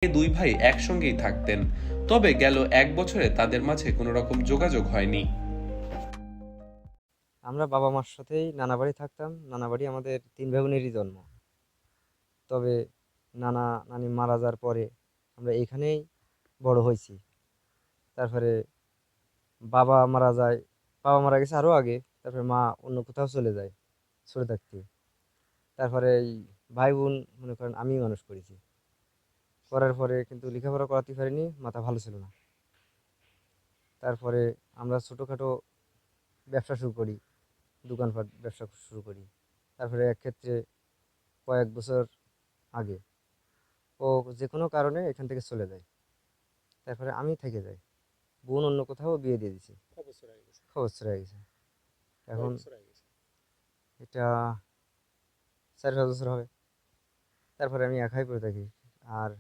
এই দুই ভাই একসঙ্গেই থাকতেন, তবে গেল 1 বছরে তাদের মাঝে কোনো রকম যোগাযোগ হয়নি। আমরা বাবা মার সাথেই নানা বাড়ি থাকতাম। নানা বাড়ি আমাদের তিন ভাই বোনেরই জন্ম। তবে নানা নানি মারা যাওয়ার পরে আমরা এখানেই বড় হয়েছি। তারপরে বাবা মারা যায়, বাবা মারা গেছে আরো আগে। তারপরে মা অন্য কোথাও চলে যায় ছোট থাকতে। তারপরে এই ভাই বোন মনে করেন আমি মানুষ করেছি। করার পরে কিন্তু লেখাপড়া করাতে পারিনি, মাথা ভালো ছিল না। তারপরে আমরা ছোটোখাটো ব্যবসা শুরু করি, দোকানপাট ব্যবসা শুরু করি। তারপরে এক ক্ষেত্রে কয়েক বছর আগে ও যে কোনো কারণে এখান থেকে চলে যায়। তারপরে আমি থেকে যাই, বোন অন্য কোথাও বিয়ে দিয়ে দিছি। খবর হয়ে গেছে এখন। এটা 4-5 বছর হবে। তারপরে আমি একাই পড়ে থাকি। আর